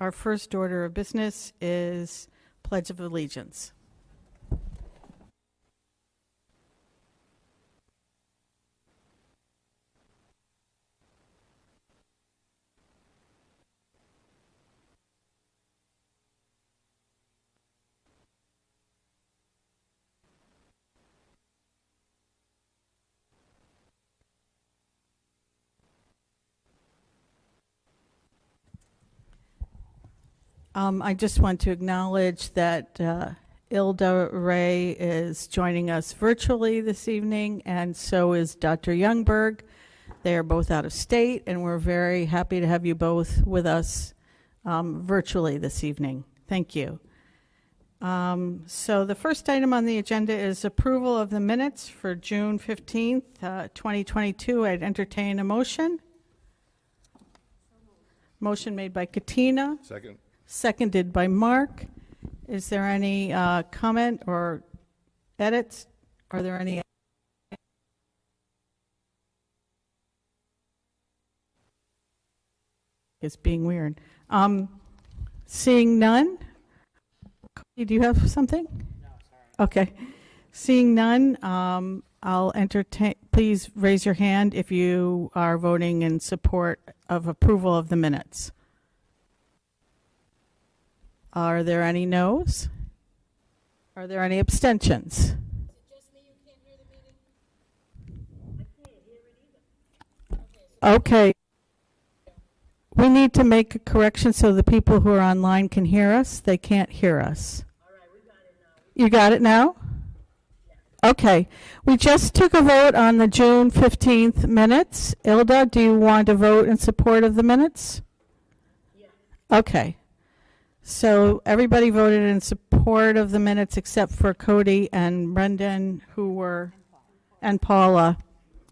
Our first order of business is Pledge of Allegiance. I just want to acknowledge that Ilda Ray is joining us virtually this evening, and so is Dr. Youngberg. They are both out of state, and we're very happy to have you both with us virtually this evening. Thank you. So the first item on the agenda is approval of the minutes for June 15th, 2022. I'd entertain a motion. Motion made by Katina. Second. Seconded by Mark. Is there any comment or edits? Are there any? It's being weird. Seeing none. Cody, do you have something? No, sorry. Okay. Seeing none, I'll entertain. Please raise your hand if you are voting in support of approval of the minutes. Are there any no's? Are there any abstentions? Is it just me you can't hear the meeting? I can't hear it either. Okay. We need to make a correction so the people who are online can hear us. They can't hear us. All right, we got it now. You got it now? Yeah. Okay. We just took a vote on the June 15th minutes. Ilda, do you want to vote in support of the minutes? Yeah. Okay. So everybody voted in support of the minutes except for Cody and Brendan, and Paula.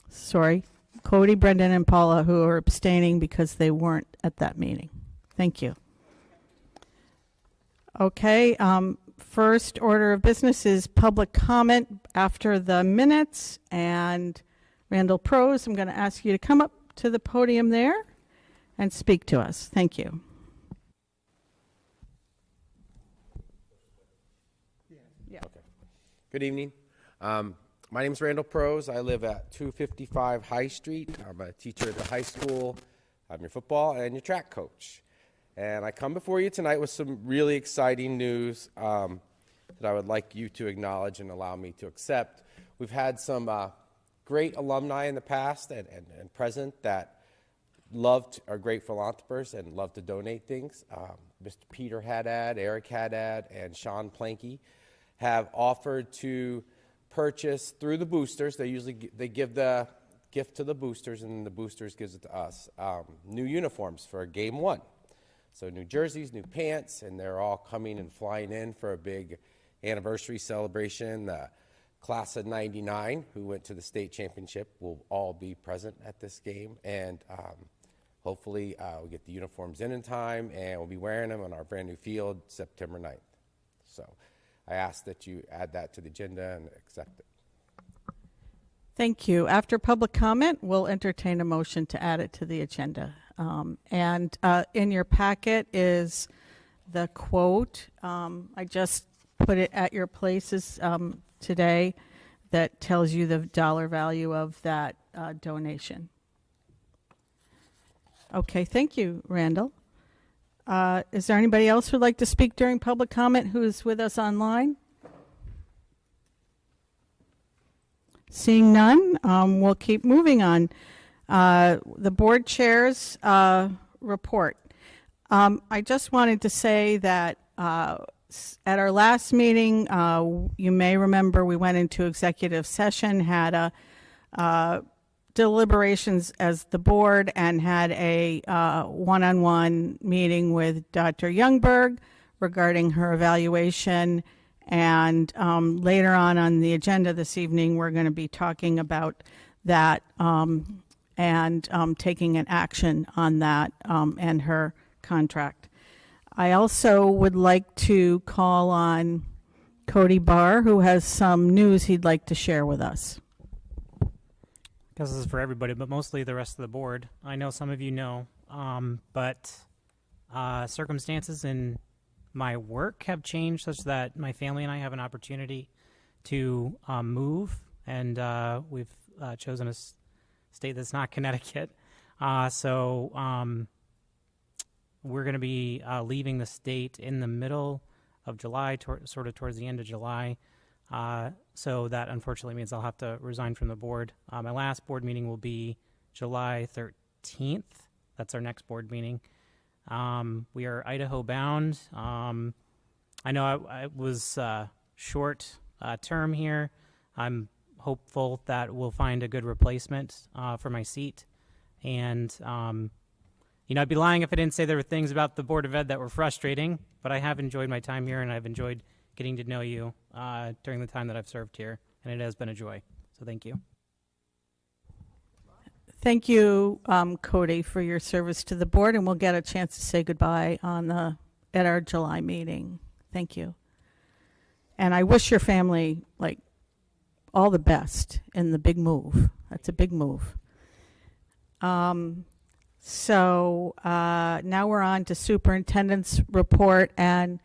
Sorry, Cody, Brendan, and Paula, who are abstaining because they weren't at that meeting. Thank you. Okay, first order of business is public comment after the minutes. And Randall Prose, I'm going to ask you to come up to the podium there and speak to us. Thank you. Good evening. My name is Randall Prose. I live at 255 High Street. I'm a teacher at the high school. I'm your football and your track coach. And I come before you tonight with some really exciting news that I would like you to acknowledge and allow me to accept. We've had some great alumni in the past and present that are great philanthropists and love to donate things. Mr. Peter Haddad, Eric Haddad, and Sean Planky have offered to purchase through the boosters. They give the gift to the boosters, and the boosters gives it to us. New uniforms for game one. So new jerseys, new pants, and they're all coming and flying in for a big anniversary celebration. The class of '99, who went to the state championship, will all be present at this game, and hopefully we'll get the uniforms in time, and we'll be wearing them on our brand new field September 9th. So I ask that you add that to the agenda and accept it. Thank you. After public comment, we'll entertain a motion to add it to the agenda. And in your packet is the quote. I just put it at your places today that tells you the dollar value of that donation. Okay, thank you, Randall. Is there anybody else who'd like to speak during public comment who's with us online? Seeing none, we'll keep moving on. The board chair's report. I just wanted to say that at our last meeting, you may remember we went into executive session, had a deliberations as the board, and had a one-on-one meeting with Dr. Youngberg regarding her evaluation. And later on the agenda this evening, we're going to be talking about that and taking an action on that and her contract. I also would like to call on Cody Barr, who has some news he'd like to share with us. This is for everybody, but mostly the rest of the board. I know some of you know, but circumstances in my work have changed such that my family and I have an opportunity to move, and we've chosen a state that's not Connecticut. So we're going to be leaving the state in the middle of July, sort of towards the end of July. So that unfortunately means I'll have to resign from the board. My last board meeting will be July 13th. That's our next board meeting. We are Idaho bound. I know I was short term here. I'm hopeful that we'll find a good replacement for my seat. And, I'd be lying if I didn't say there were things about the Board of Ed that were frustrating, but I have enjoyed my time here, and I've enjoyed getting to know you during the time that I've served here, and it has been a joy. So thank you. Thank you, Cody, for your service to the board, and we'll get a chance to say goodbye at our July meeting. Thank you. And I wish your family, all the best in the big move. That's a big move. So now we're on to superintendent's report, and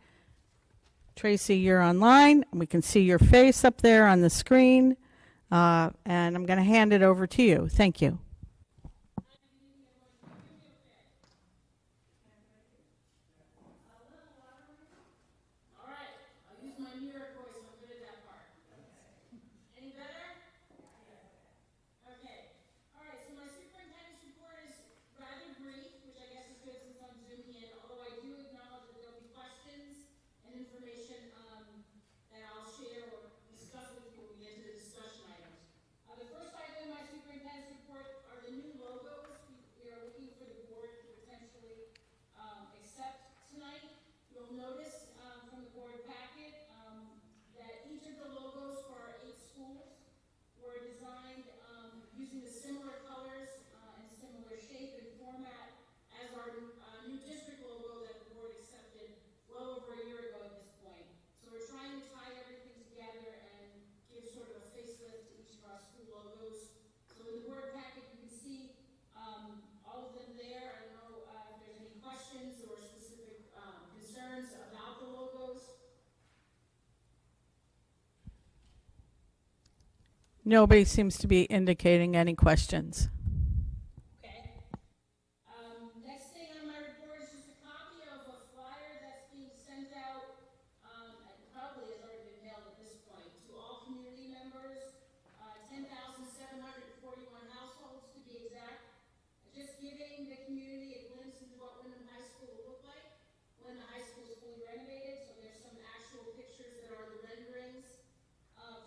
Tracy, you're online. We can see your face up there on the screen, and I'm going to hand it over to you. Thank you. Nobody seems to be indicating any questions. Next thing on my report is just a copy of a flyer that's being sent out, and probably has already been mailed at this point, to all community members, 10,741 households to be exact, just giving the community a glimpse into what Windham High School will look like when the high school is fully renovated. So there's some actual pictures that are the renderings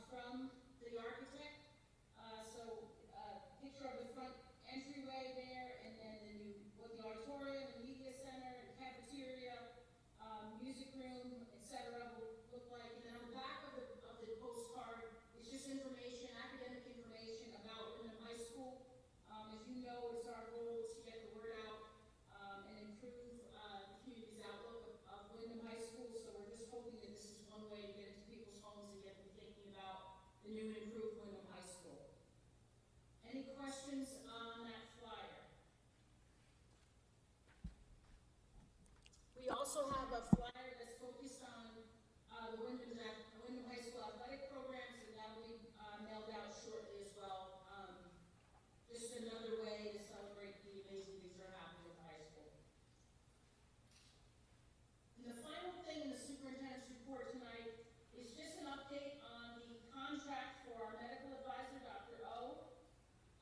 from the architect. Picture of the front entryway there, and then what the auditorium, the media center, the cafeteria, music room, etc. will look like. And then on the back of the postcard is just information, academic information about Windham High School. As you know, it's our goal to get the word out and improve the community's outlook of Windham High School. So we're just hoping that this is one way to get into people's homes and get them thinking about the new and improved Windham High School. Any questions on that flyer? We also have a flyer that's focused on the Windham High School athletic programs, and that will be mailed out shortly as well. Just another way to celebrate the amazing things that are happening at the high school. And the final thing in the superintendent's report tonight is just an update on the contract for our medical advisor, Dr. O.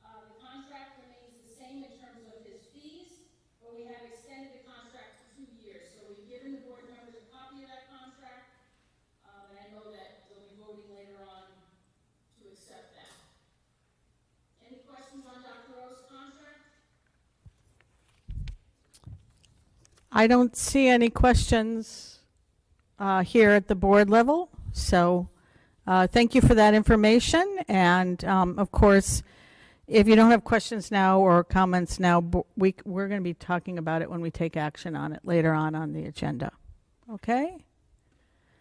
The contract remains the same in terms of his fees, but we have extended the contract to 2 years. So we've given the board members a copy of that contract, and I know that they'll be voting later on to accept that. Any questions on Dr. O's contract? I don't see any questions here at the board level. So thank you for that information. And of course, if you don't have questions now or comments now, we're going to be talking about it when we take action on it later on the agenda. Okay?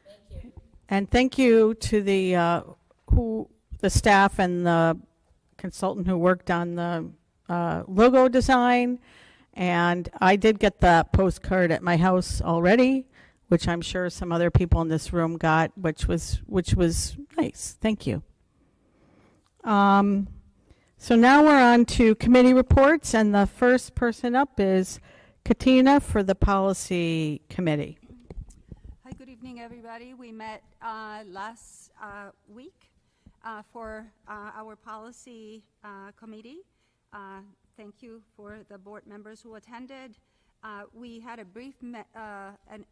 Thank you. And thank you to the staff and the consultant who worked on the logo design, And I did get that postcard at my house already, which I'm sure some other people in this room got, which was nice. Thank you. So now we're on to committee reports, and the first person up is Katina for the policy committee. Hi, good evening, everybody. We met last week for our policy committee. Thank you for the board members who attended. We had a brief and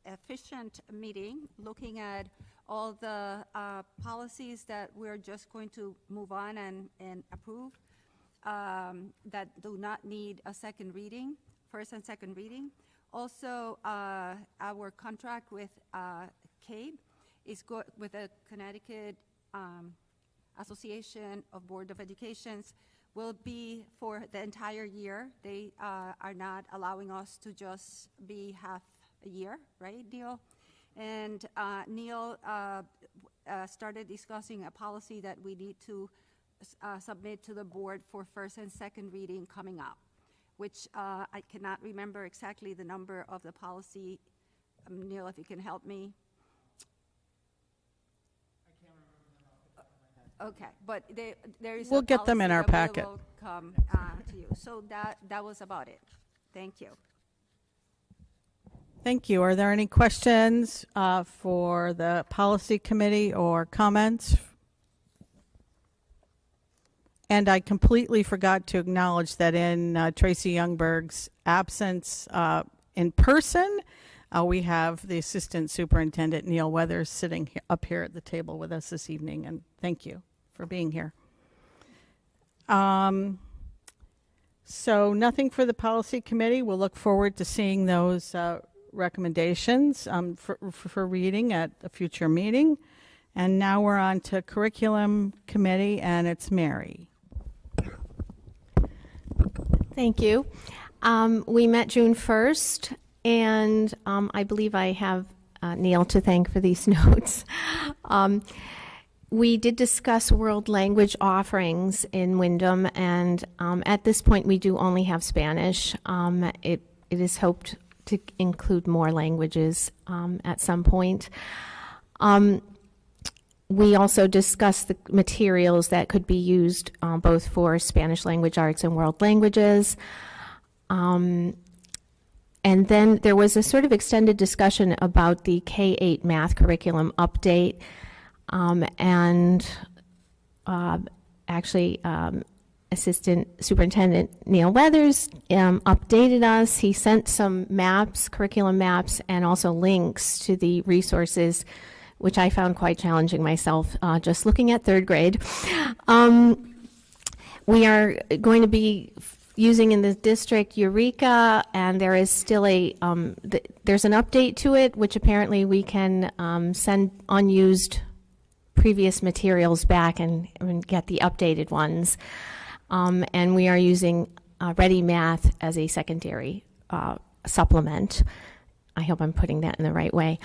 efficient meeting looking at all the policies that we're just going to move on and approve that do not need a second reading, first and second reading. Also, our contract with CABE is with the Connecticut Association of Board of Educations will be for the entire year. They are not allowing us to just be half a year, right, Neil? And Neil started discussing a policy that we need to submit to the board for first and second reading coming up, which I cannot remember exactly the number of the policy. Neil, if you can help me. Okay, but there is. We'll get them in our packet. Will come to you. So that was about it. Thank you. Thank you. Are there any questions for the policy committee or comments? And I completely forgot to acknowledge that in Tracy Youngberg's absence in person, we have the Assistant Superintendent, Neil Weathers, sitting up here at the table with us this evening, and thank you for being here. So nothing for the policy committee. We'll look forward to seeing those recommendations for reading at a future meeting. And now we're on to curriculum committee, and it's Mary. Thank you. We met June 1st, and I believe I have Neil to thank for these notes. We did discuss world language offerings in Windham, and at this point we do only have Spanish. It is hoped to include more languages at some point. We also discussed the materials that could be used both for Spanish language arts and world languages. And then there was a sort of extended discussion about the K-8 math curriculum update. Assistant Superintendent Neil Weathers updated us. He sent some maps, curriculum maps, and also links to the resources, which I found quite challenging myself, just looking at third grade. We are going to be using in the district Eureka, and there is still there's an update to it, which apparently we can send unused previous materials back and get the updated ones. And we are using Ready Math as a secondary supplement. I hope I'm putting that in the right way.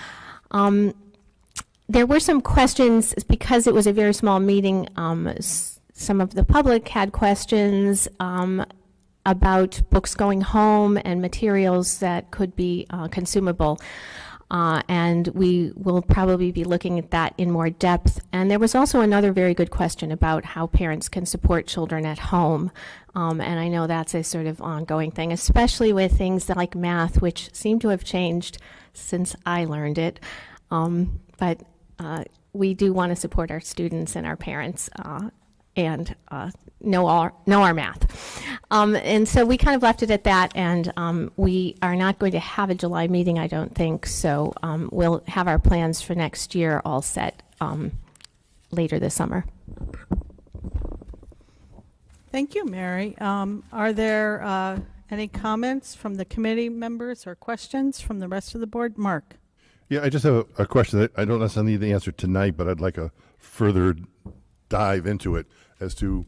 There were some questions, because it was a very small meeting. Some of the public had questions about books going home and materials that could be consumable. And we will probably be looking at that in more depth. And there was also another very good question about how parents can support children at home. And I know that's a sort of ongoing thing, especially with things like math, which seem to have changed since I learned it. But we do want to support our students and our parents and know our math. And so we kind of left it at that, and we are not going to have a July meeting, I don't think, so we'll have our plans for next year all set later this summer. Thank you, Mary. Are there any comments from the committee members or questions from the rest of the board? Mark? Yeah, I just have a question that I don't necessarily need the answer tonight, but I'd like a further dive into it as to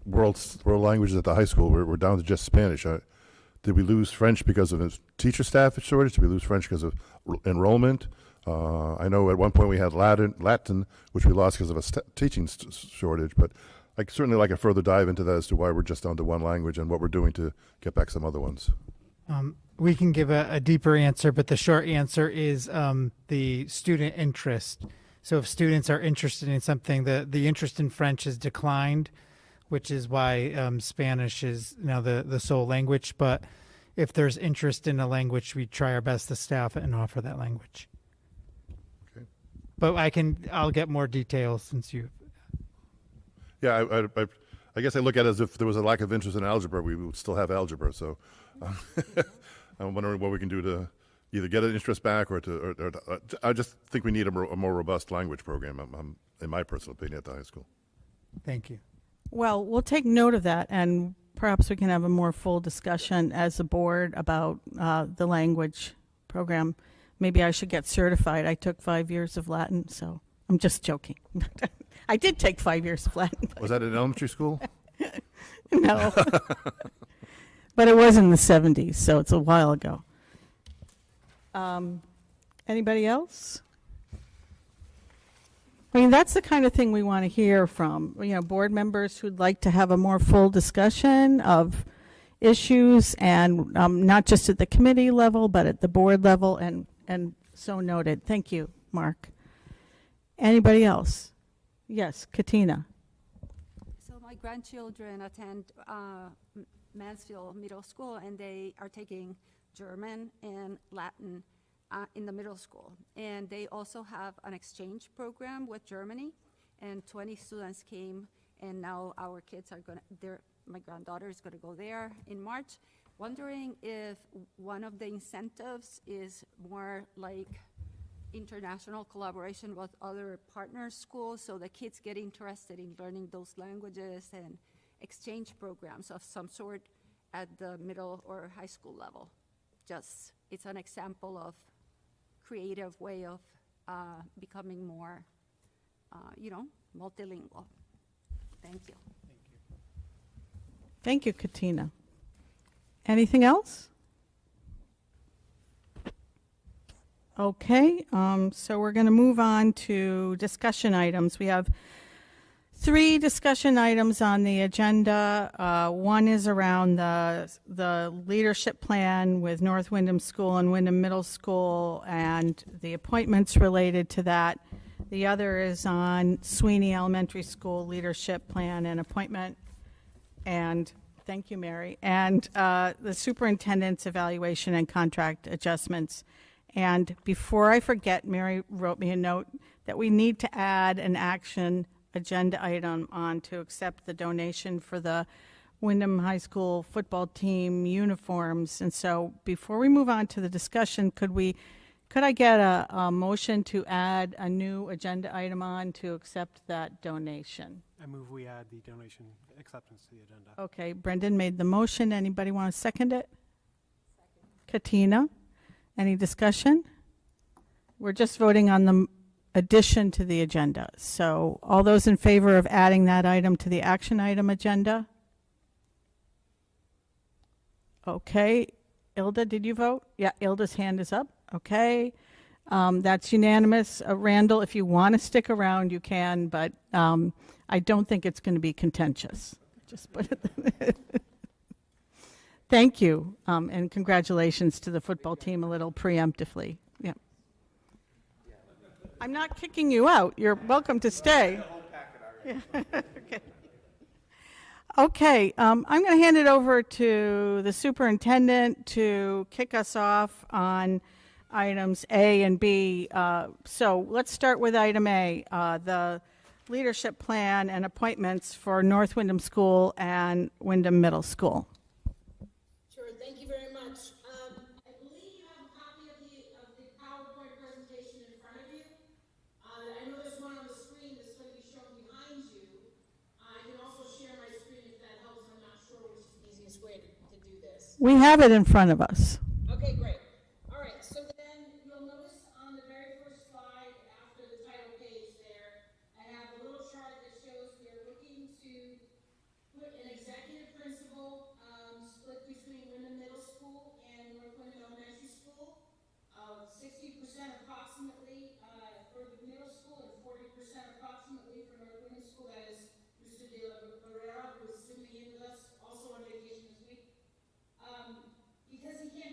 world languages at the high school. We're down to just Spanish. Did we lose French because of a teacher staff shortage? Did we lose French because of enrollment? I know at one point we had Latin, which we lost because of a teaching shortage, but I'd certainly like a further dive into that as to why we're just down to one language and what we're doing to get back some other ones. We can give a deeper answer, but the short answer is the student interest. So if students are interested in something, the interest in French has declined, which is why Spanish is now the sole language. But if there's interest in a language, we try our best to staff it and offer that language. Okay. But I'll get more details since you. Yeah, I guess I look at it as if there was a lack of interest in algebra, we would still have algebra. So I'm wondering what we can do to either get an interest back or I just think we need a more robust language program, in my personal opinion, at the high school. Thank you. Well, we'll take note of that, and perhaps we can have a more full discussion as a board about the language program. Maybe I should get certified. I took 5 years of Latin, so I'm just joking. I did take 5 years of Latin. Was that in elementary school? No. But it was in the 70s, so it's a while ago. Anybody else? I mean, that's the kind of thing we want to hear from, board members who'd like to have a more full discussion of issues, and not just at the committee level, but at the board level, and so noted. Thank you, Mark. Anybody else? Yes, Katina. So my grandchildren attend Mansfield Middle School, and they are taking German and Latin in the middle school. And they also have an exchange program with Germany, and 20 students came, and now our kids are my granddaughter is going to go there in March. Wondering if one of the incentives is more like international collaboration with other partner schools, so the kids get interested in learning those languages, and exchange programs of some sort at the middle or high school level. It's an example of creative way of becoming more, multilingual. Thank you. Thank you, Katina. Anything else? Okay, so we're going to move on to discussion items. We have 3 discussion items on the agenda. One is around the leadership plan with North Windham School and Windham Middle School and the appointments related to that. The other is on Sweeney Elementary School leadership plan and appointment. And thank you, Mary. And the superintendent's evaluation and contract adjustments. And before I forget, Mary wrote me a note that we need to add an action agenda item on to accept the donation for the Windham High School football team uniforms. And so before we move on to the discussion, could I get a motion to add a new agenda item on to accept that donation? I move we add the donation acceptance to the agenda. Okay, Brendan made the motion. Anybody want to second it? Second. Katina, any discussion? We're just voting on the addition to the agenda. So all those in favor of adding that item to the action item agenda? Okay. Ilda, did you vote? Yeah, Ilda's hand is up. Okay. That's unanimous. Randall, if you want to stick around, you can, but I don't think it's going to be contentious. Just put it. Thank you, and congratulations to the football team a little preemptively. Yeah. I'm not kicking you out. You're welcome to stay. Yeah. Okay. Okay, I'm going to hand it over to the superintendent to kick us off on items A and B. So let's start with item A, the leadership plan and appointments for North Windham School and Windham Middle School. Sure, thank you very much. I believe you have a copy of the PowerPoint presentation in front of you. I know there's one on the screen that's going to be shown behind you. I can also share my screen if that helps. I'm not sure which is the easiest way to do this. We have it in front of us. Okay, great. All right, so then you'll notice on the very first slide after the title page there, I have a little chart that shows we are looking to put an executive principal split between Windham Middle School and North Windham Elementary School. 60% approximately for the middle school and 40% approximately for North Windham School. That is Mr. De La Barrera, who is zooming in with us, also on vacation this week. Because he can't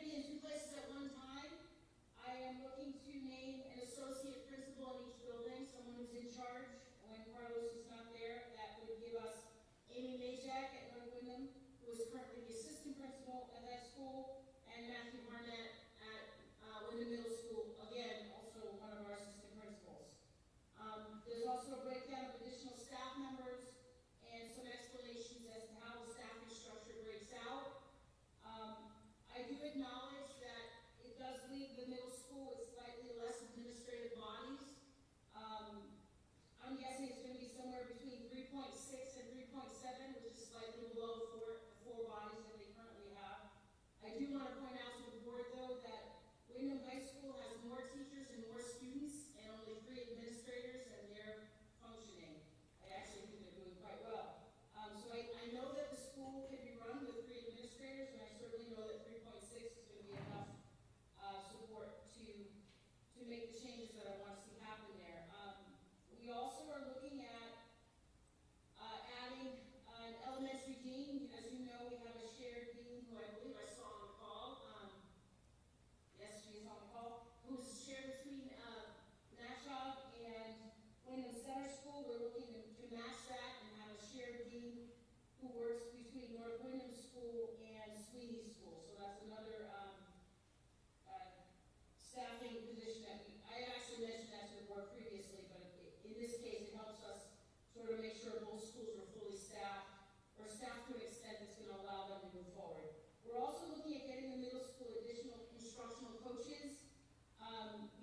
order to make sure both schools are fully staffed, or staffed to an extent that's going to allow them to move forward. We're also looking at getting the middle school additional instructional coaches.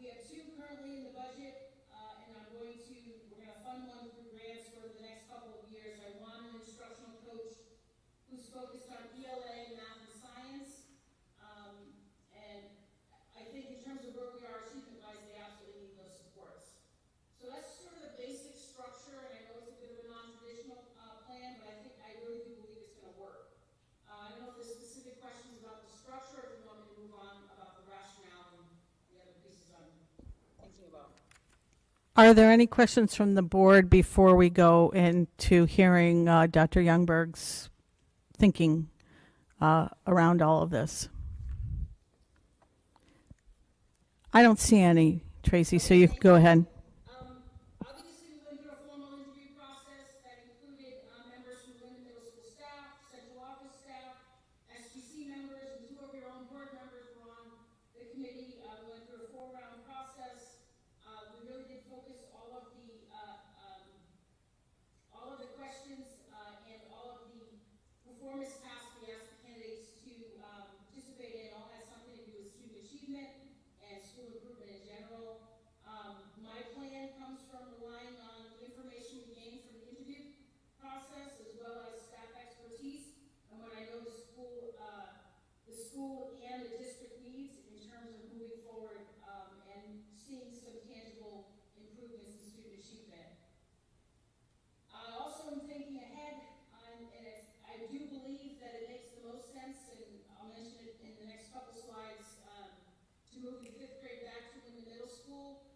We have 2 currently in the budget, and we're going to fund one through grants for the next couple of years. I want an instructional coach who's focused on ELA, math, and science. And I think in terms of where we are achievement-wise, they absolutely need those supports. So that's sort of the basic structure, and I know it's a bit of a non-traditional plan, but I really do believe it's going to work. I don't know if there's specific questions about the structure, or if you want me to move on about the rationale and the other pieces I'm thinking about. Are there any questions from the board before we go into hearing Dr. Youngberg's thinking around all of this? I don't see any, Tracy, so you can go ahead. Obviously, we went through a formal interview process that included members from Windham Middle School staff, central office staff, SGC members, and 2 of your own board members were on the committee. We went through a 4-round process. We really did focus all of the questions and all of the performance tasks we asked the candidates to participate in. All had something to do with student achievement and school improvement in general. My plan comes from relying on the information we gained from the interview process, as well as staff expertise and what I know the school and the district needs in terms of moving forward and seeing some tangible improvements in student achievement. Also, I'm thinking ahead, I do believe that it makes the most sense, and I'll mention it in the next couple slides, to move the 5th grade back to Windham Middle School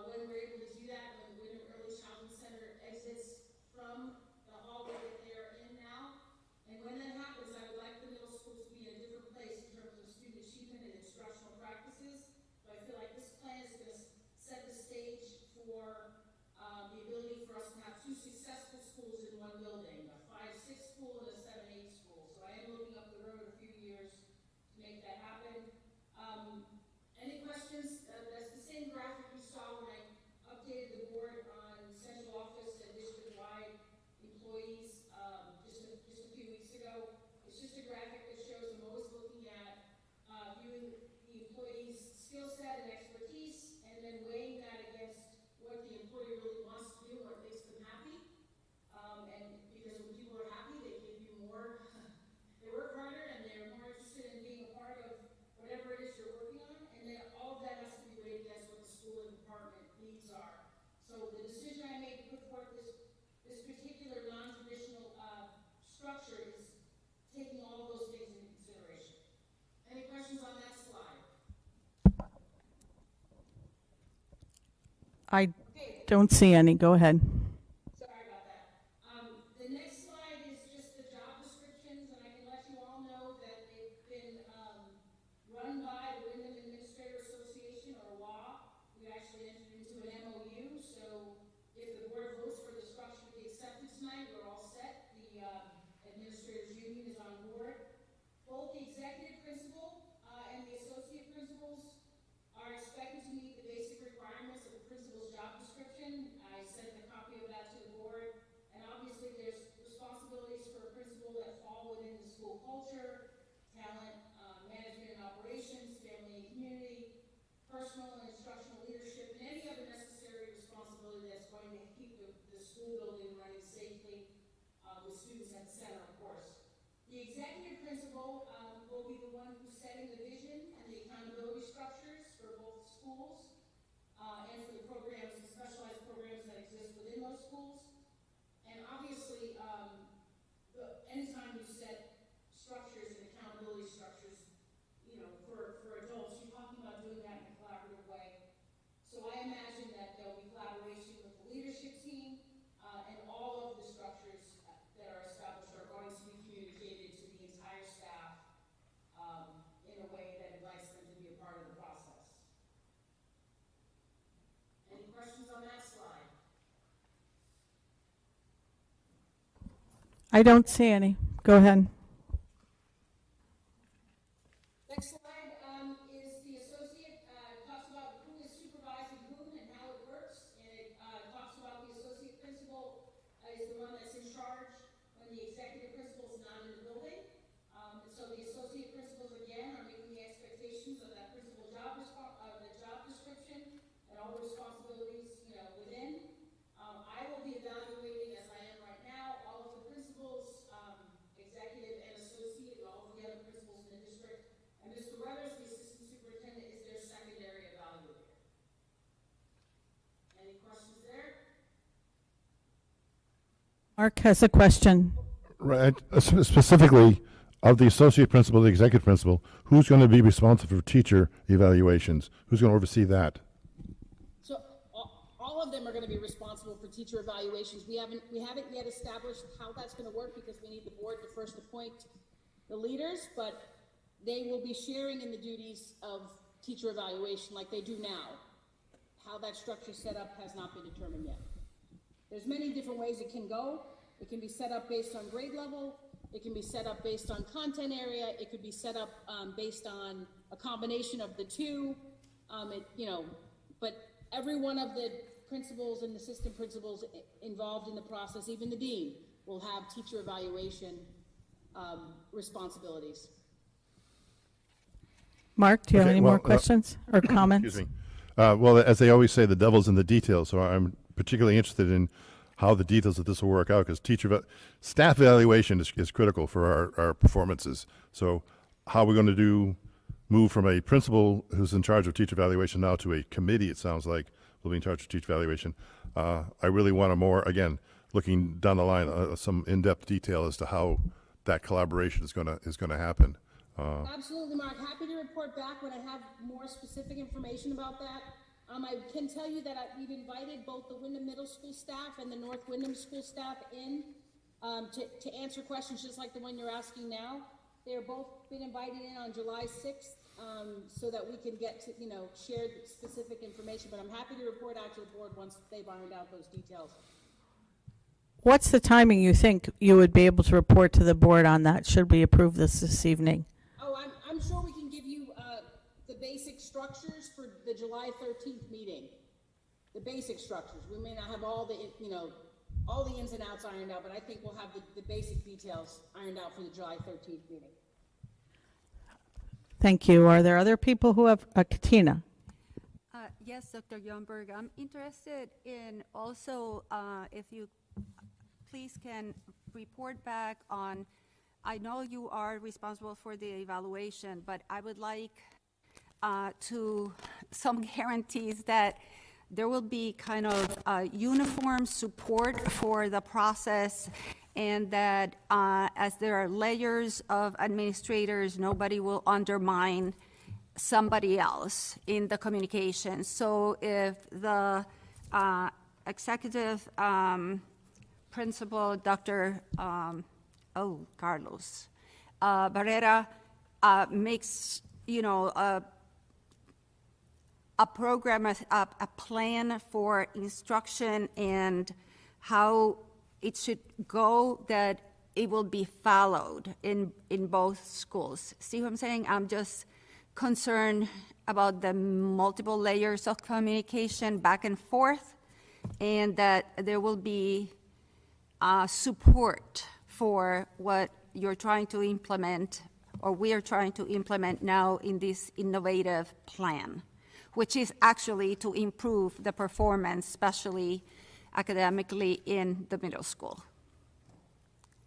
when we're able to do that, when the Windham Early Childhood Center exits from the hallway that they are in now. And when that happens, I would like the middle school to be in a different place in terms of student achievement and instructional practices. So I feel like this plan is going to set the stage for the ability for us to have 2 successful schools in one building, a 5-6 school and a 7-8 school. So I am looking up the road a few years to make that happen. Any questions? That's the same graphic you saw when I updated the board on central office and district-wide employees just a few weeks ago. It's just a graphic that shows I'm always looking at viewing the employee's skill set and expertise, and then weighing that against what the employee really wants to do, what makes them happy. And because when people are happy, they give you more, they work harder, and they're more interested in being a part of whatever it is you're working on. And then all of that has to be weighed against what the school and department needs are. So the decision I made to put forth this particular non-traditional structure is taking all of those things into consideration. Any questions on that slide? I don't see any. Go ahead. Sorry about that. The next slide is just the job descriptions, and I can let you all know that they've been run by the Windham Administrator Association, or WA. We actually entered into an MOU, so if the board votes for the structure to be accepted tonight, we're all set. The Administrators Union is on board. Both the executive principal and the associate principals are expected to meet the basic requirements of the principal's job description. I sent a copy of that to the board. And obviously there's responsibilities for a principal that fall within the school culture, talent, management and operations, family and community, personal and instructional leadership, and any other necessary responsibility that's going to keep the school building running safely with students at the center, of course. The executive principal will be the one who's setting the vision and the accountability structures for both schools and for the programs and specialized programs that exist within those schools. And obviously, anytime you set structures and accountability structures, for adults, you're talking about doing that in a collaborative way. So I imagine that there'll be collaboration with the leadership team, and all of the structures that are established are going to be communicated to the entire staff in a way that invites them to be a part of the process. Any questions on that slide? I don't see any. Go ahead. Next slide is the associate. Talks about who is supervising whom and how it works. And it talks about the associate principal is Mark has a question. Right. Specifically, of the associate principal, the executive principal, who's going to be responsible for teacher evaluations? Who's going to oversee that? So all of them are going to be responsible for teacher evaluations. We haven't yet established how that's going to work because we need the board to first appoint the leaders, but they will be sharing in the duties of teacher evaluation like they do now. How that structure set up has not been determined yet. There's many different ways it can go. It can be set up based on grade level. It can be set up based on content area. It could be set up based on a combination of the two. But every one of the principals and assistant principals involved in the process, even the dean, will have teacher evaluation responsibilities. Mark, do you have Okay, any more questions or comments? Excuse me. Well, as they always say, the devil's in the details. So I'm particularly interested in how the details of this will work out, because staff evaluation is critical for our performances. So how we're going to move from a principal who's in charge of teacher evaluation now to a committee, it sounds like, will be in charge of teacher evaluation. I really want again, looking down the line, some in-depth detail as to how that collaboration is going to happen. Absolutely, Mark. Happy to report back when I have more specific information about that. I can tell you that we've invited both the Windham Middle School staff and the North Windham School staff in to answer questions just like the one you're asking now. They're both been invited in on July 6th so that we can get to, share specific information. But I'm happy to report out to the board once they've ironed out those details. What's the timing you think you would be able to report to the board on that? Should we approve this evening? Oh, I'm sure we can give you the basic structures for the July 13th meeting. The basic structures. We may not have all the, all the ins and outs ironed out, but I think we'll have the basic details ironed out for the July 13th meeting. Thank you. Are there other people who have, Katina? Yes, Dr. Youngberg. I'm interested in also if you please can report back on, I know you are responsible for the evaluation, but I would like to some guarantees that there will be kind of uniform support for the process, and that as there are layers of administrators, nobody will undermine somebody else in the communication. So if the executive principal, Dr. Carlos Barrera, makes, a program, a plan for instruction and how it should go, that it will be followed in both schools. See what I'm saying? I'm just concerned about the multiple layers of communication back and forth, and that there will be support for what you're trying to implement, or we are trying to implement now in this innovative plan, which is actually to improve the performance, especially academically in the middle school.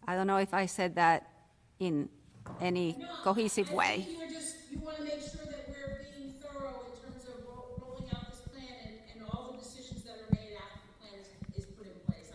I don't know if I said that in any cohesive way. You want to make sure that we're being thorough in terms of rolling out this plan and all the decisions that are made after the plan is put in place.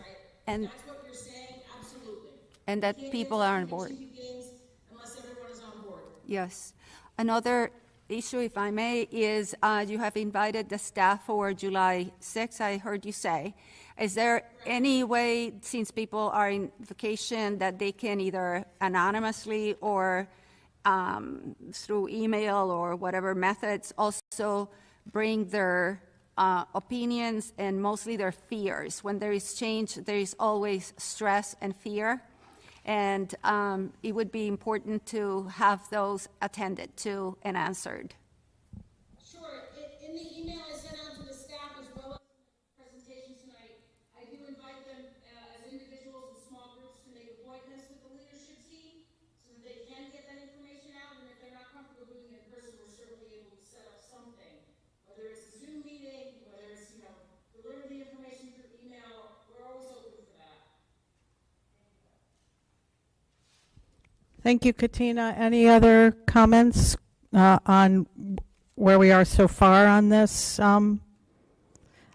And that's what you're saying, absolutely. And that people are on board. Unless everyone is on board. Yes. Another issue, if I may, is you have invited the staff for July 6th, I heard you say. Is there any way, since people are in vacation, that they can either anonymously or through email or whatever methods also bring their opinions and mostly their fears? When there is change, there is always stress and fear. And it would be important to have those attended to and answered. Sure. In the email I sent out to the staff as well as the presentation tonight, I do invite them as individuals and small groups to make appointments with the leadership team so that they can get that information out. And if they're not comfortable doing it in person, we're certainly able to set up something, whether it's a Zoom meeting, whether it's, deliver the information through email. We're always open for that. Thank you, Katina. Any other comments on where we are so far on this? I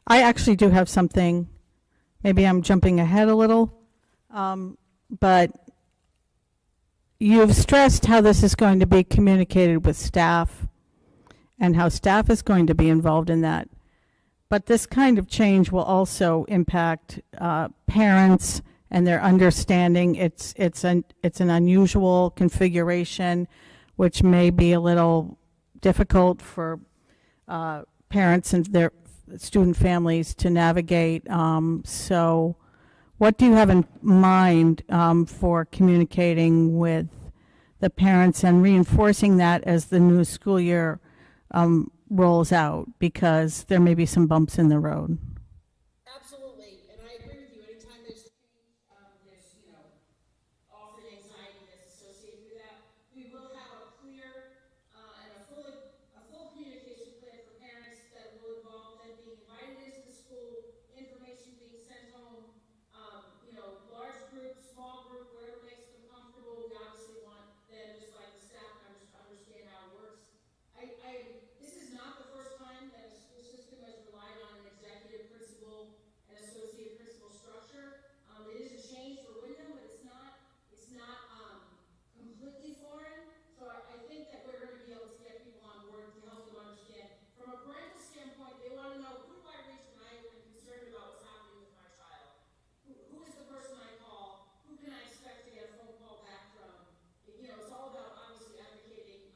actually do have something. Maybe I'm jumping ahead a little. But you've stressed how this is going to be communicated with staff and how staff is going to be involved in that. But this kind of change will also impact parents and their understanding. It's an unusual configuration, which may be a little difficult for parents and their student families to navigate. So what do you have in mind for communicating with the parents and reinforcing that as the new school year rolls out? Because there may be some bumps in the road. Absolutely, and I agree with you. Anytime there's change, there's, often anxiety that's associated with that. We will have a clear and a full communication plan for parents that will involve them being invited into the school, information being sent home, large group, small group, whatever makes them comfortable. We obviously want them, just like the staff members, to understand how it works. This is not the first time that a school system has relied on an executive principal and associate principal structure. It is a change for Windham, but it's not completely foreign. So I think that we're going to be able to get people on board to help them understand. From a parental standpoint, they want to know, who do I reach when I am concerned about what's happening with my child? Who is the person I call? Who can I expect to get a phone call back from? It's all about obviously advocating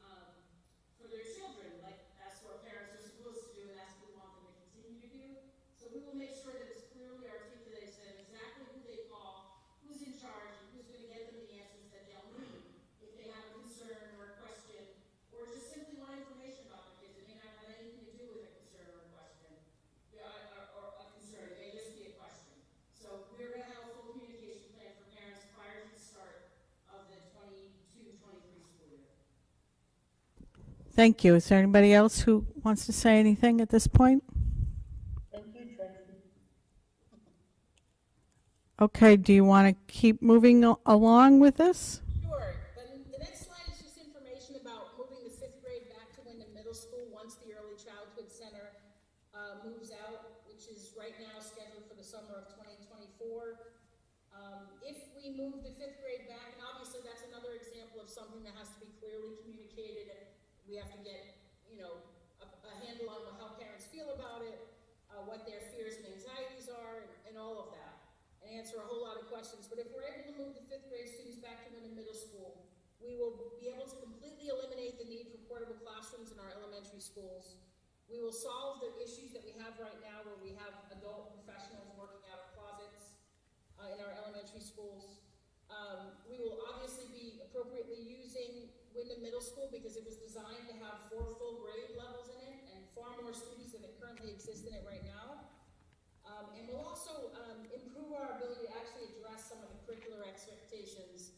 for their children. Like, that's what parents are supposed to do, and that's what we want them to continue to do. So we will make sure that it's clearly articulated to them exactly who they call, who's in charge, and who's going to get them the answers that they'll need if they have a concern or a question, or just simply want information about their kids. It may not have anything to do with a concern or a question, or a concern. It may just be a question. So we're going to have a full communication plan for parents prior to the start of the 22-23 school year. Thank you. Is there anybody else who wants to say anything at this point? Thank you, Tracy. Okay, do you want to keep moving along with this? Sure. The next slide is just information about moving the 5th grade back to Windham Middle School once the Early Childhood Center moves out, which is right now scheduled for the summer of 2024. If we move the 5th grade back, and obviously that's another example of something that has to be clearly communicated, and we have to get, a handle on how parents feel about it, what their fears and anxieties are, and all of that, and answer a whole lot of questions. But if we're able to move the 5th grade students back to Windham Middle School, we will be able to completely eliminate the need for portable classrooms in our elementary schools. We will solve the issues that we have right now where we have adult professionals working out of closets in our elementary schools. We will obviously be appropriately using Windham Middle School because it was designed to have 4 full grade levels in it and far more students than it currently exists in it right now. And we'll also improve our ability to actually address some of the curricular expectations.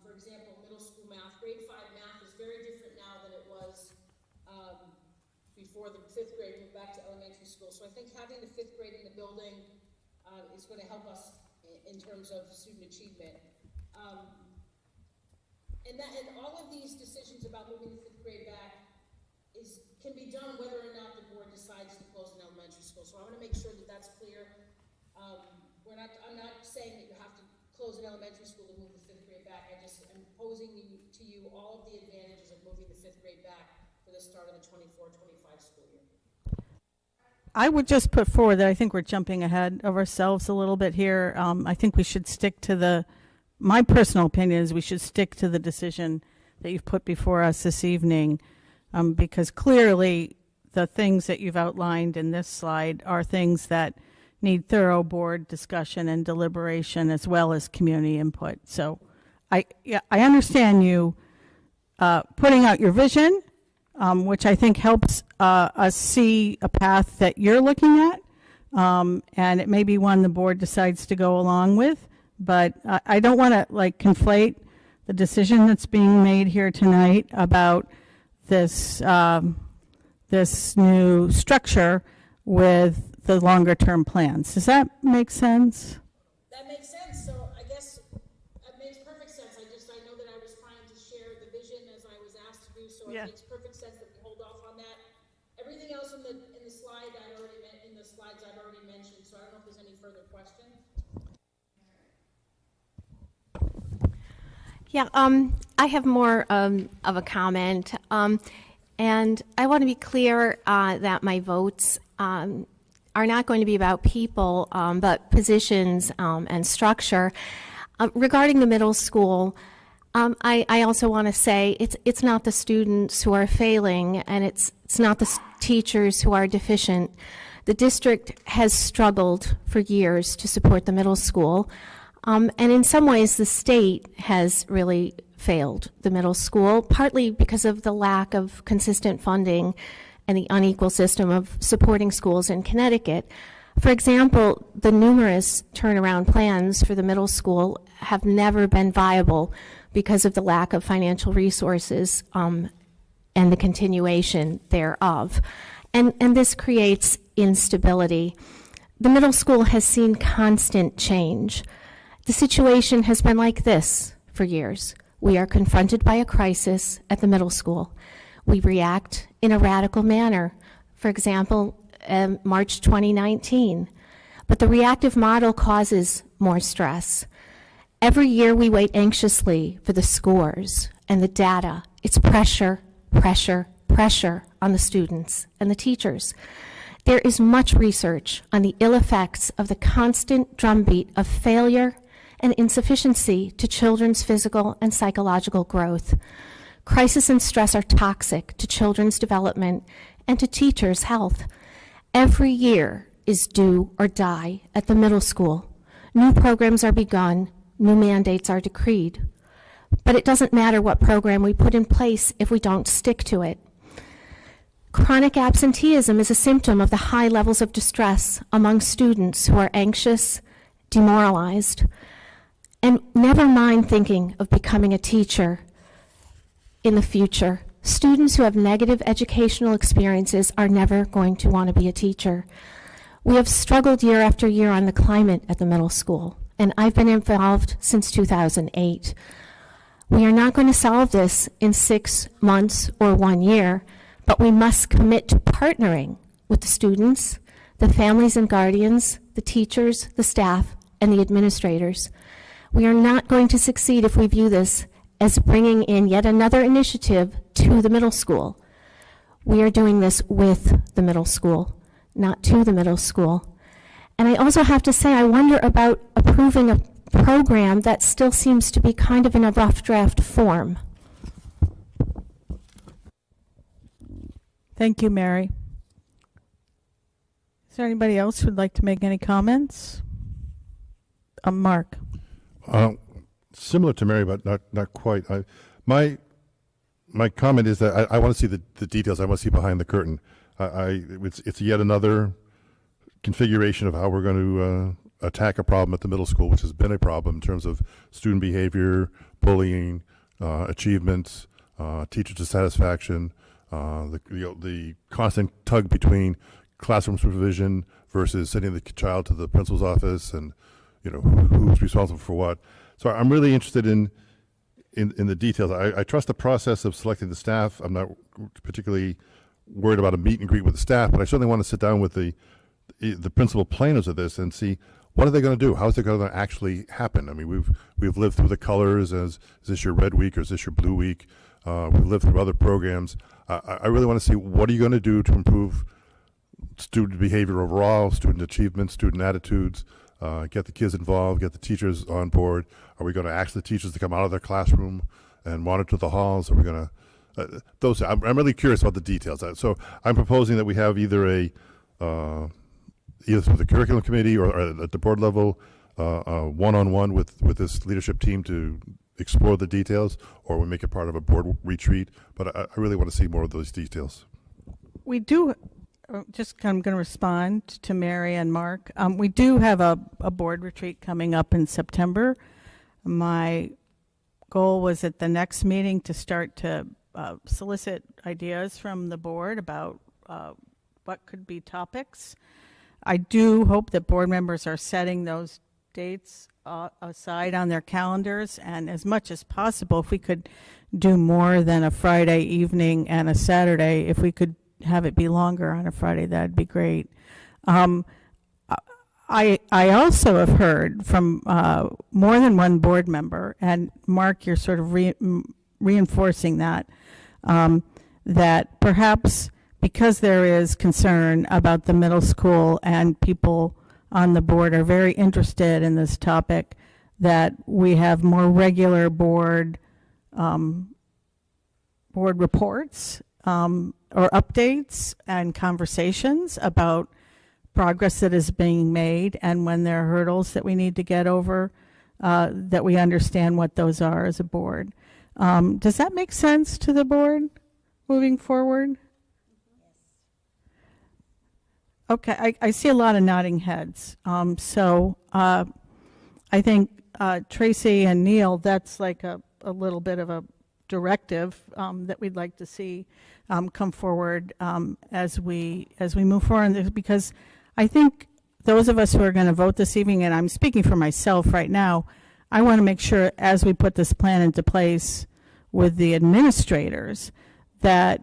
For example, middle school math, grade 5 math is very different now than it was before the 5th grade moved back to elementary school. So I think having the 5th grade in the building is going to help us in terms of student achievement. And all of these decisions about moving the 5th grade back can be done whether or not the board decides to close an elementary school. So I want to make sure that that's clear. I'm not saying that you have to close an elementary school to move the 5th grade back. I just am posing to you all of the advantages of moving the 5th grade back for the start of the 24-25 school year. I would just put forward that I think we're jumping ahead of ourselves a little bit here. I think we should stick to my personal opinion is we should stick to the decision that you've put before us this evening, because clearly the things that you've outlined in this slide are things that need thorough board discussion and deliberation as well as community input. So I understand you putting out your vision, which I think helps us see a path that you're looking at, and it may be one the board decides to go along with, but I don't want to conflate the decision that's being made here tonight about this this new structure with the longer term plans. Does that make sense? That makes sense. So I guess it makes perfect sense. I know that I was trying to share the vision as I was asked to do, so Yeah. It makes perfect sense that we hold off on that. Everything else in the slide in the slides I've already mentioned, so I don't know if there's any further questions. Yeah, I have more of a comment, and I want to be clear that my votes are not going to be about people, but positions and structure. Regarding the middle school, I also want to say it's not the students who are failing, and it's not the teachers who are deficient. The district has struggled for years to support the middle school, and in some ways the state has really failed the middle school, partly because of the lack of consistent funding and the unequal system of supporting schools in Connecticut. For example, the numerous turnaround plans for the middle school have never been viable because of the lack of financial resources and the continuation thereof. And this creates instability. The middle school has seen constant change. The situation has been like this for years. We are confronted by a crisis at the middle school. We react in a radical manner. For example, March 2019. But the reactive model causes more stress. Every year we wait anxiously for the scores and the data. It's pressure, pressure, pressure on the students and the teachers. There is much research on the ill effects of the constant drumbeat of failure and insufficiency to children's physical and psychological growth. Crisis and stress are toxic to children's development and to teachers' health. Every year is do or die at the middle school. New programs are begun, new mandates are decreed. But it doesn't matter what program we put in place if we don't stick to it. Chronic absenteeism is a symptom of the high levels of distress among students who are anxious, demoralized, and never mind thinking of becoming a teacher in the future. Students who have negative educational experiences are never going to want to be a teacher. We have struggled year after year on the climate at the middle school, and I've been involved since 2008. We are not going to solve this in 6 months or 1 year, but we must commit to partnering with the students, the families and guardians, the teachers, the staff, and the administrators. We are not going to succeed if we view this as bringing in yet another initiative to the middle school. We are doing this with the middle school, not to the middle school. And I also have to say, I wonder about approving a program that still seems to be kind of in a rough draft form. Thank you, Mary. Is there anybody else who'd like to make any comments? Mark. Similar to Mary, but not quite. My comment is that I want to see the details. I want to see behind the curtain. It's yet another configuration of how we're going to attack a problem at the middle school, which has been a problem in terms of student behavior, bullying, achievements, teacher dissatisfaction, the constant tug between classroom supervision versus sending the child to the principal's office, and who's responsible for what. So I'm really interested in the details. I trust the process of selecting the staff. I'm not particularly worried about a meet and greet with the staff, but I certainly want to sit down with the principal planners of this and see what are they going to do. How is it going to actually happen? I mean, we've lived through the colors. Is this your red week or is this your blue week? We've lived through other programs. I really want to see what are you going to do to improve student behavior overall, student achievement, student attitudes. Get the kids involved, get the teachers on board. Are we going to ask the teachers to come out of their classroom and monitor the halls? Are we going to, I'm really curious about the details. So I'm proposing that we have either either through the curriculum committee or at the board level, one-on-one with this leadership team to explore the details, or we make it part of a board retreat. But I really want to see more of those details. We do. I'm going to respond to Mary and Mark. We do have a board retreat coming up in September. My goal was at the next meeting to start to solicit ideas from the board about what could be topics. I do hope that board members are setting those dates aside on their calendars, and as much as possible, if we could do more than a Friday evening and a Saturday, if we could have it be longer on a Friday, that'd be great. I also have heard from more than one board member, and Mark, you're sort of reinforcing that, that perhaps because there is concern about the middle school and people on the board are very interested in this topic, that we have more regular board reports or updates and conversations about progress that is being made, and when there are hurdles that we need to get over, that we understand what those are as a board. Does that make sense to the board moving forward? Okay, I see a lot of nodding heads. So I think Tracy and Neil, that's like a little bit of a directive that we'd like to see come forward as we move forward, because I think those of us who are going to vote this evening, and I'm speaking for myself right now, I want to make sure as we put this plan into place with the administrators that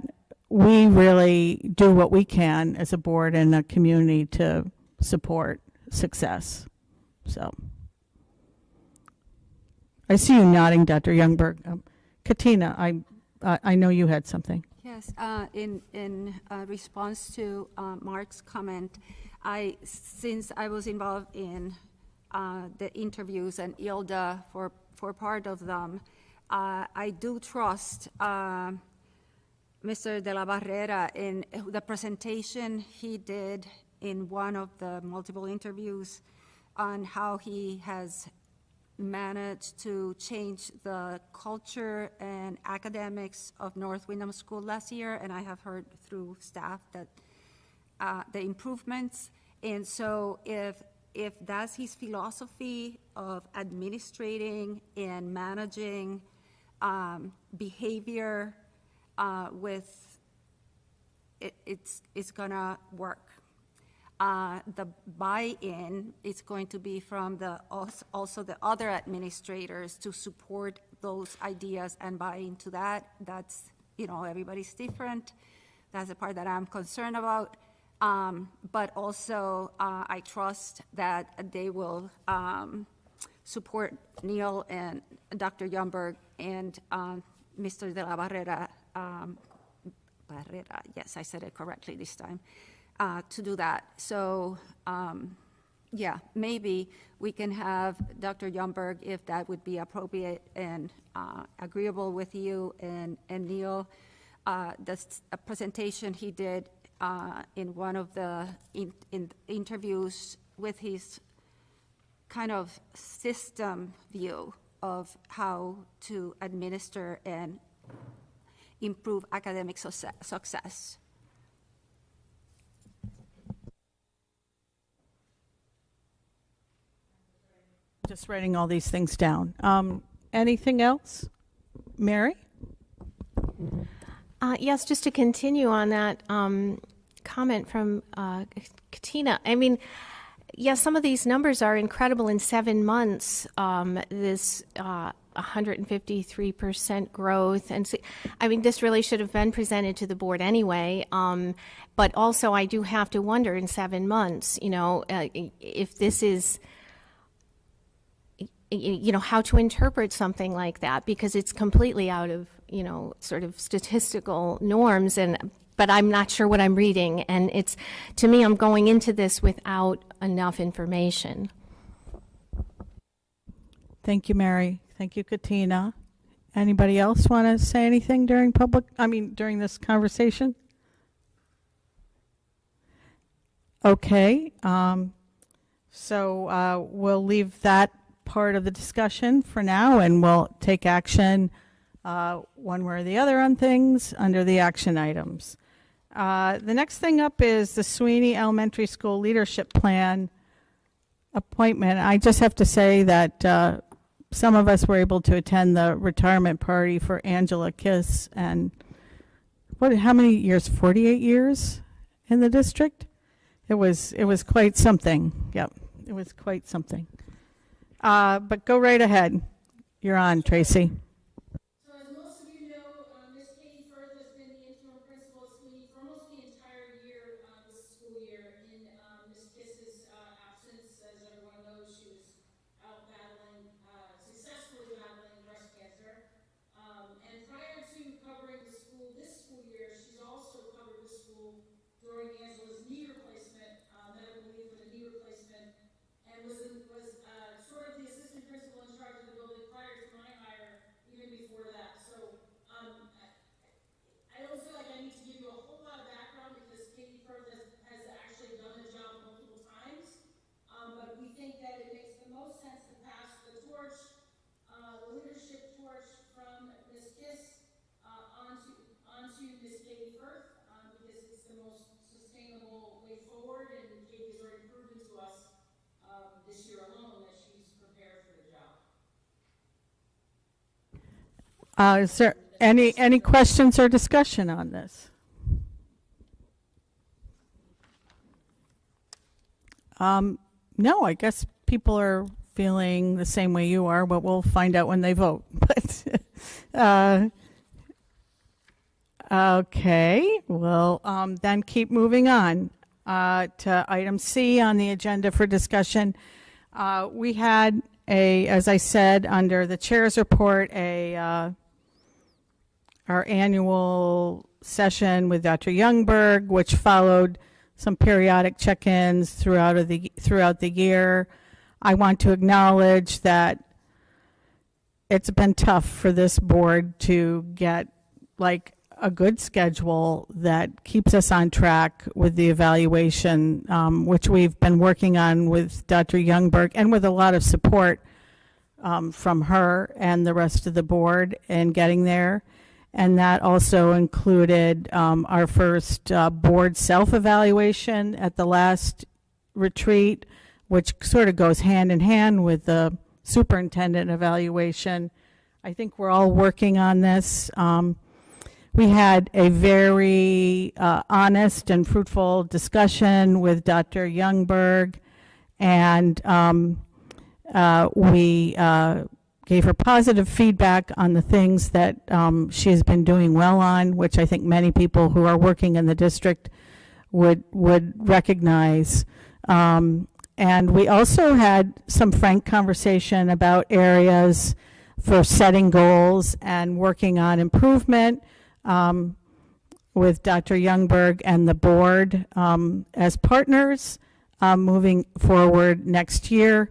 we really do what we can as a board and a community to support success. So I see you nodding, Dr. Youngberg. Katina, I know you had something. Yes, in response to Mark's comment, since I was involved in the interviews and ILDA for part of them, I do trust Mr. De La Barrera in the presentation he did in one of the multiple interviews on how he has managed to change the culture and academics of North Windham School last year, and I have heard through staff that the improvements. And so if that's his philosophy of administrating and managing behavior with it's gonna work. The buy-in is going to be from also the other administrators to support those ideas and buy into that. That's, everybody's different. That's the part that I'm concerned about. But also, I trust that they will support Neil and Dr. Youngberg and Mr. De La Barrera. Barrera, yes, I said it correctly this time. To do that. So, yeah, maybe we can have Dr. Youngberg, if that would be appropriate and agreeable with you and Neil. The presentation he did in one of the interviews with his kind of system view of how to administer and improve academic success. Just writing all these things down. Anything else? Mary? Yes, just to continue on that comment from Katina. I mean, yes, some of these numbers are incredible. In 7 months, this 153% growth. And so, I mean, this really should have been presented to the board anyway. But also, I do have to wonder in 7 months, if this is, how to interpret something like that, because it's completely out of, sort of statistical norms. But I'm not sure what I'm reading. And to me, I'm going into this without enough information. Thank you, Mary. Thank you, Katina. Anybody else want to say anything during this conversation? Okay. So we'll leave that part of the discussion for now, and we'll take action one way or the other on things under the action items. The next thing up is the Sweeney Elementary School Leadership Plan appointment. I just have to say that some of us were able to attend the retirement party for Angela Kiss, and how many years? 48 years in the district? It was quite something. Yep, it was quite something. But go right ahead. You're on, Tracy. So as most of you know, Ms. Katie Firth has been the interim principal at Sweeney for almost the entire year, this school year, in Ms. Kiss's absence. Is there any questions or discussion on this? No, I guess people are feeling the same way you are, but we'll find out when they vote. But okay, well, then keep moving on to item C on the agenda for discussion. We had as I said, under the chair's report, our annual session with Dr. Youngberg, which followed some periodic check-ins throughout the year. I want to acknowledge that it's been tough for this board to get like a good schedule that keeps us on track with the evaluation, which we've been working on with Dr. Youngberg and with a lot of support from her and the rest of the board in getting there. And that also included our first board self-evaluation at the last retreat, which sort of goes hand in hand with the superintendent evaluation. I think we're all working on this. We had a very honest and fruitful discussion with Dr. Youngberg, and we gave her positive feedback on the things that she has been doing well on, which I think many people who are working in the district would recognize. And we also had some frank conversation about areas for setting goals and working on improvement with Dr. Youngberg and the board as partners moving forward next year.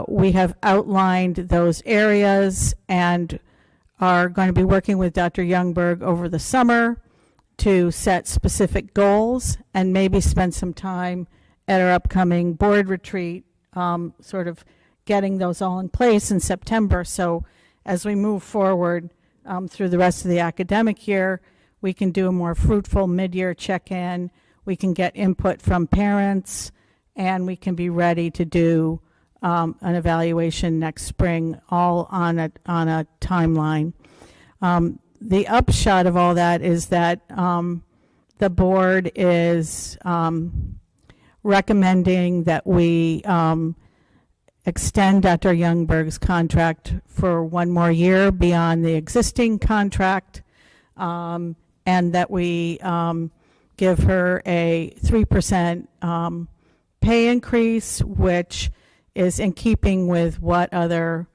We have outlined those areas and are going to be working with Dr. Youngberg over the summer to set specific goals and maybe spend some time at our upcoming board retreat, sort of getting those all in place in September. So as we move forward through the rest of the academic year, we can do a more fruitful mid-year check-in, we can get input from parents, and we can be ready to do an evaluation next spring, all on a timeline. The upshot of all that is that the board is recommending that we extend Dr. Youngberg's contract for one more year beyond the existing contract, and that we give her a 3% pay increase, which is in keeping with what other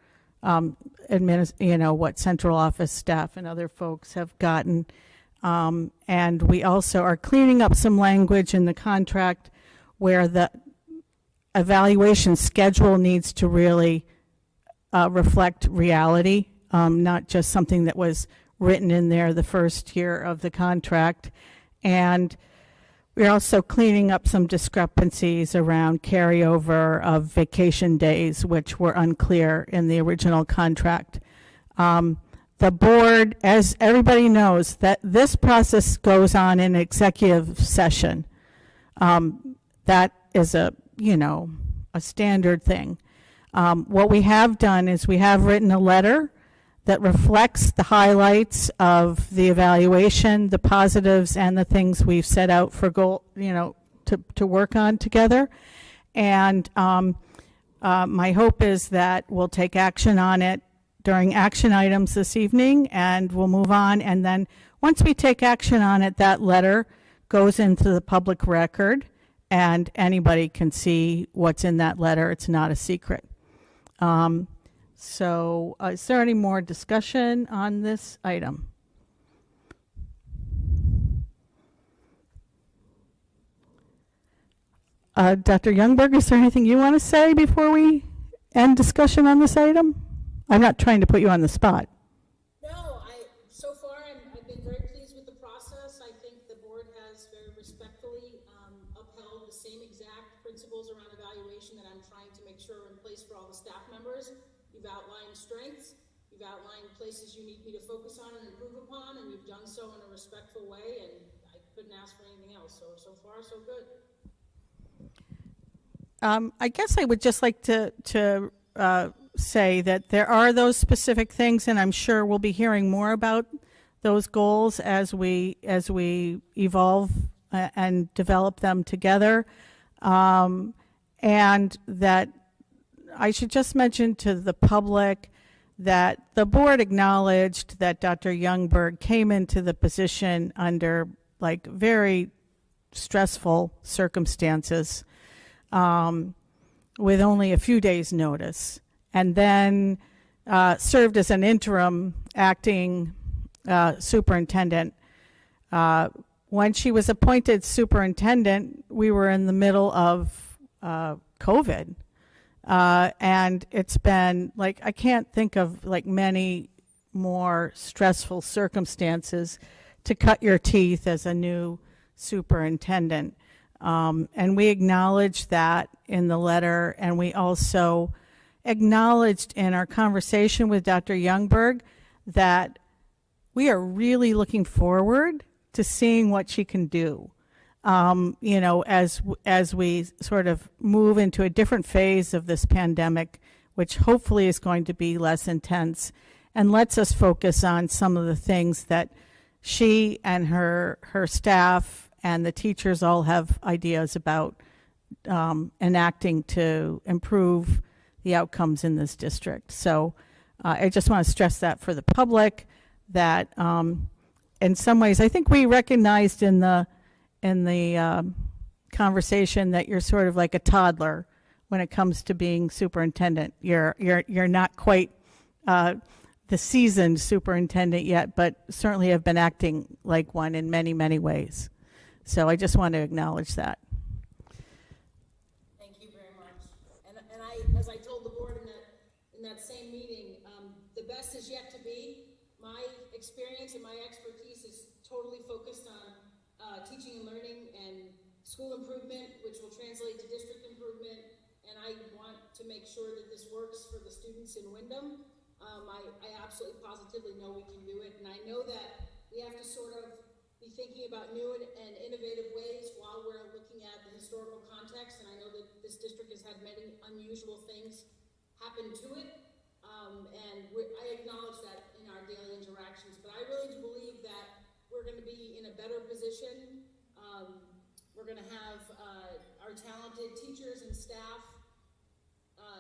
what central office staff and other folks have gotten. And we also are cleaning up some language in the contract where the evaluation schedule needs to really reflect reality, not just something that was written in there the first year of the contract. And we're also cleaning up some discrepancies around carryover of vacation days, which were unclear in the original contract. The board, as everybody knows, that this process goes on in executive session. That is a standard thing. What we have done is we have written a letter that reflects the highlights of the evaluation, the positives, and the things we've set out for to work on together. And my hope is that we'll take action on it during action items this evening, and we'll move on. And then once we take action on it, that letter goes into the public record, and anybody can see what's in that letter. It's not a secret. So is there any more discussion on this item? Dr. Youngberg, is there anything you want to say before we end discussion on this item? I'm not trying to put you on the spot. No, so far I've been very pleased with the process. I think the board has very respectfully upheld the same exact principles around evaluation that I'm trying to make sure are in place for all the staff members. You've outlined strengths, you've outlined places you need me to focus on and improve upon, and you've done so in a respectful way, and I couldn't ask for anything else. So far, so good. I guess I would just like to say that there are those specific things, and I'm sure we'll be hearing more about those goals as we evolve and develop them together. And that I should just mention to the public that the board acknowledged that Dr. Youngberg came into the position under like very stressful circumstances, with only a few days' notice, and then served as an interim acting superintendent. When she was appointed superintendent, we were in the middle of COVID. And it's been like, I can't think of like many more stressful circumstances to cut your teeth as a new superintendent. And we acknowledged that in the letter, and we also acknowledged in our conversation with Dr. Youngberg that we are really looking forward to seeing what she can do. You know, as we sort of move into a different phase of this pandemic, which hopefully is going to be less intense and lets us focus on some of the things that she and her staff and the teachers all have ideas about enacting to improve the outcomes in this district. So I just want to stress that for the public, that in some ways, I think we recognized in the conversation that you're sort of like a toddler when it comes to being superintendent. You're not quite the seasoned superintendent yet, but certainly have been acting like one in many, many ways. So I just want to acknowledge that. Thank you very much. And I, as I told the board in that same meeting, the best is yet to be. My experience and my expertise is totally focused on teaching and learning and school improvement, which will translate to district improvement. And I want to make sure that this works for the students in Windham. I absolutely positively know we can do it. And I know that we have to sort of be thinking about new and innovative ways while we're looking at the historical context. And I know that this district has had many unusual things happen to it. I acknowledge that in our daily interactions, but I really do believe that we're going to be in a better position. We're going to have our talented teachers and staff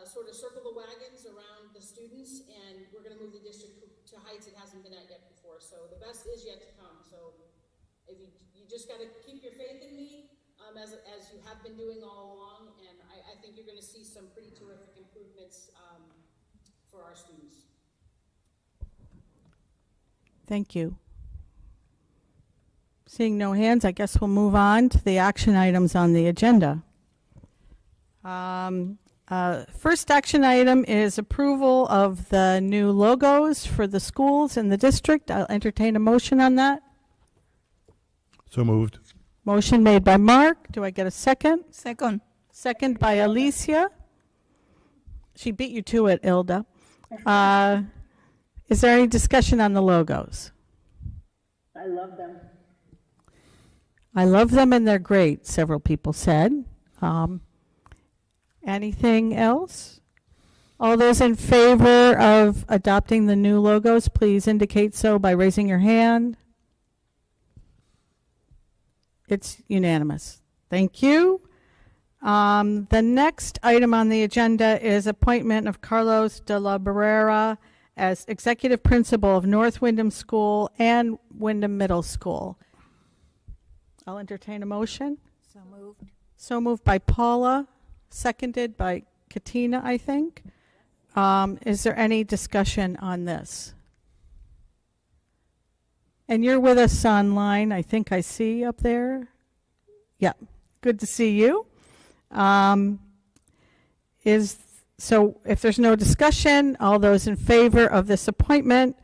sort of circle the wagons around the students, and we're going to move the district to heights it hasn't been at yet before. So the best is yet to come. So if you just got to keep your faith in me, as you have been doing all along, and I think you're going to see some pretty terrific improvements for our students. Thank you. Seeing no hands, I guess we'll move on to the action items on the agenda. First action item is approval of the new logos for the schools in the district. I'll entertain a motion on that. So moved. Motion made by Mark. Do I get a second? Second. Second by Alicia. She beat you to it, Ilda. Is there any discussion on the logos? I love them. I love them and they're great, several people said. Anything else? All those in favor of adopting the new logos, please indicate so by raising your hand. It's unanimous. Thank you. The next item on the agenda is appointment of Carlos de la Barrera as executive principal of North Windham School and Windham Middle School. I'll entertain a motion. So moved. So moved by Paula, seconded by Katina, I think. Is there any discussion on this? And you're with us online, I think I see up there. Yeah, good to see you. So if there's no discussion, all those in favor of this appointment,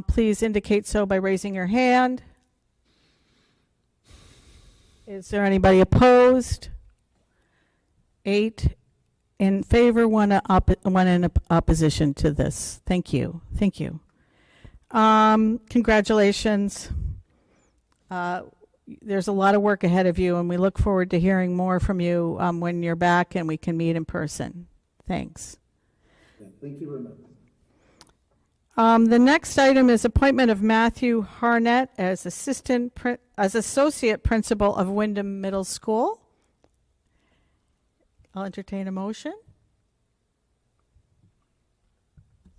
please indicate so by raising your hand. Is there anybody opposed? 8 in favor, 1 in opposition to this. Thank you. Thank you. Congratulations. There's a lot of work ahead of you, and we look forward to hearing more from you when you're back and we can meet in person. Thanks. Thank you very much. The next item is appointment of Matthew Harnett as associate principal of Windham Middle School. I'll entertain a motion.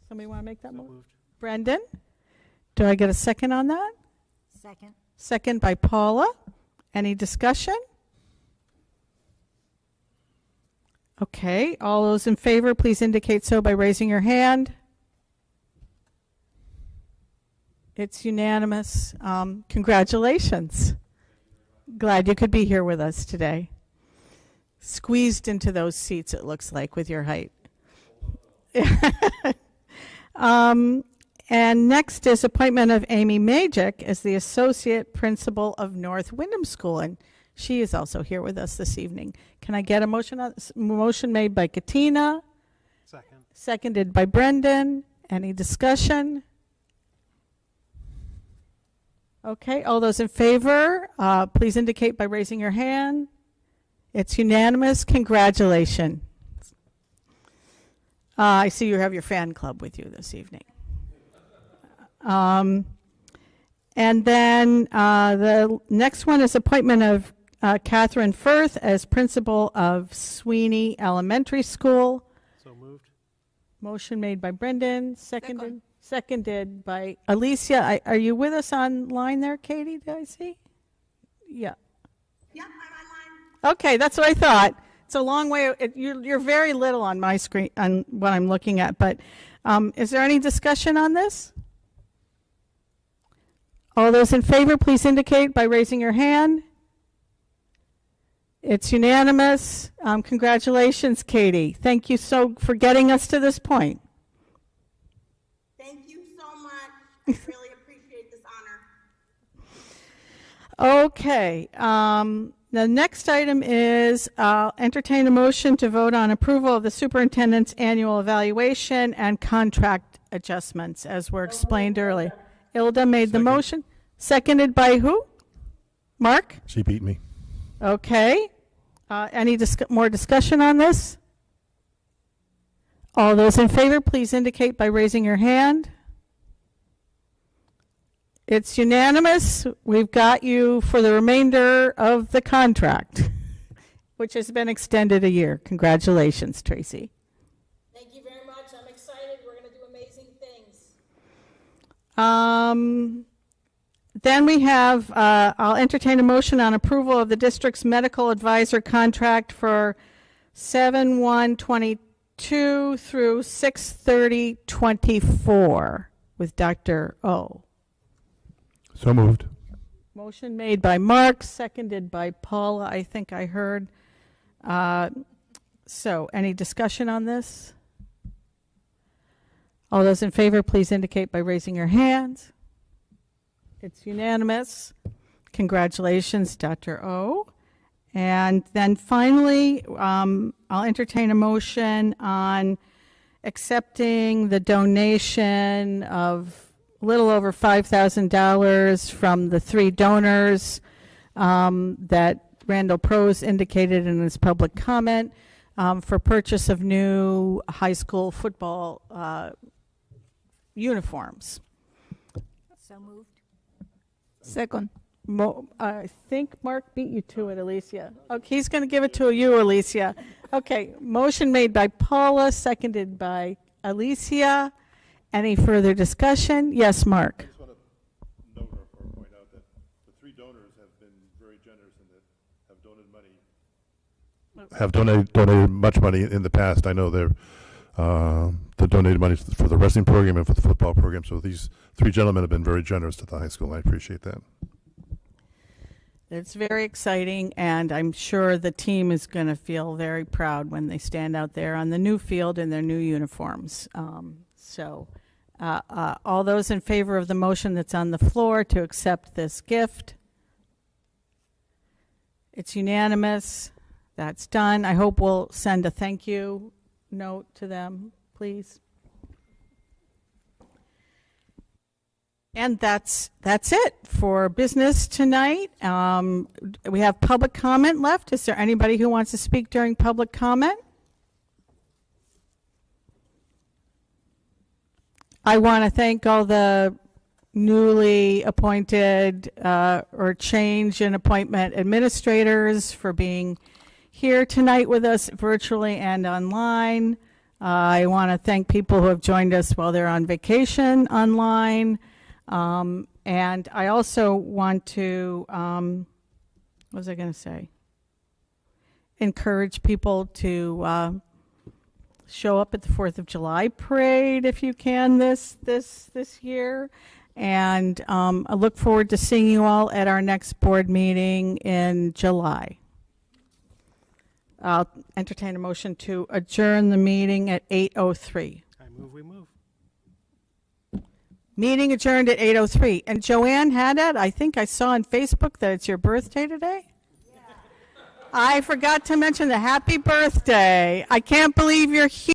Somebody want to make that motion? Brendan? Do I get a second on that? Second. Second by Paula. Any discussion? Okay, all those in favor, please indicate so by raising your hand. It's unanimous. Congratulations. Glad you could be here with us today. Squeezed into those seats, it looks like, with your height. And next is appointment of Amy Majik as the associate principal of North Windham School, and she is also here with us this evening. Can I get a motion on this? Motion made by Katina, Second. seconded by Brendan. Any discussion? Okay, all those in favor, please indicate by raising your hand. It's unanimous. Congratulations. I see you have your fan club with you this evening. And then the next one is appointment of Catherine Firth as principal of Sweeney Elementary School. So moved. Motion made by Brendan, seconded by Alicia. Are you with us online there, Katie? Did I see? Yeah. Yep, I'm online. Okay, that's what I thought. It's a long way. You're very little on my screen on what I'm looking at. But is there any discussion on this? All those in favor, please indicate by raising your hand. It's unanimous. Congratulations, Katie. Thank you for getting us to this point. Thank you so much. I really appreciate this honor. Okay. The next item is entertain a motion to vote on approval of the superintendent's annual evaluation and contract adjustments, as were explained earlier. Ilda made the motion. Seconded by who? Mark? She beat me. Okay. Any more discussion on this? All those in favor, please indicate by raising your hand. It's unanimous. We've got you for the remainder of the contract, which has been extended a year. Congratulations, Tracy. Thank you very much. I'm excited. We're going to do amazing things. Then we have, I'll entertain a motion on approval of the district's medical advisor contract for 7/1/22 through 6/30/24 with Dr. O. So moved. Motion made by Mark, seconded by Paula, I think I heard. So any discussion on this? All those in favor, please indicate by raising your hands. It's unanimous. Congratulations, Dr. O. And then finally, I'll entertain a motion on accepting the donation of a little over $5,000 from the 3 donors that Randall Prose indicated in his public comment for purchase of new high school football uniforms. So moved. Second. I think Mark beat you to it, Alicia. Okay, he's going to give it to you, Alicia. Okay, motion made by Paula, seconded by Alicia. Any further discussion? Yes, Mark. I just want to note or point out that the 3 donors have been very generous and that have donated much money in the past. I know they're donated money for the wrestling program and for the football program. So these 3 gentlemen have been very generous to the high school. I appreciate that. It's very exciting, and I'm sure the team is going to feel very proud when they stand out there on the new field in their new uniforms. All those in favor of the motion that's on the floor to accept this gift? It's unanimous. That's done. I hope we'll send a thank you note to them, please. And that's it for business tonight. We have public comment left. Is there anybody who wants to speak during public comment? I want to thank all the newly appointed or change in appointment administrators for being here tonight with us virtually and online. I want to thank people who have joined us while they're on vacation online. And I also want to, what was I going to say? Encourage people to show up at the 4th of July parade if you can this year. And I look forward to seeing you all at our next board meeting in July. I'll entertain a motion to adjourn the meeting at 8:03. I move, we move. Meeting adjourned at 8:03. And Joanne Haddad, I think I saw on Facebook that it's your birthday today. Yeah. I forgot to mention the happy birthday. I can't believe you're here.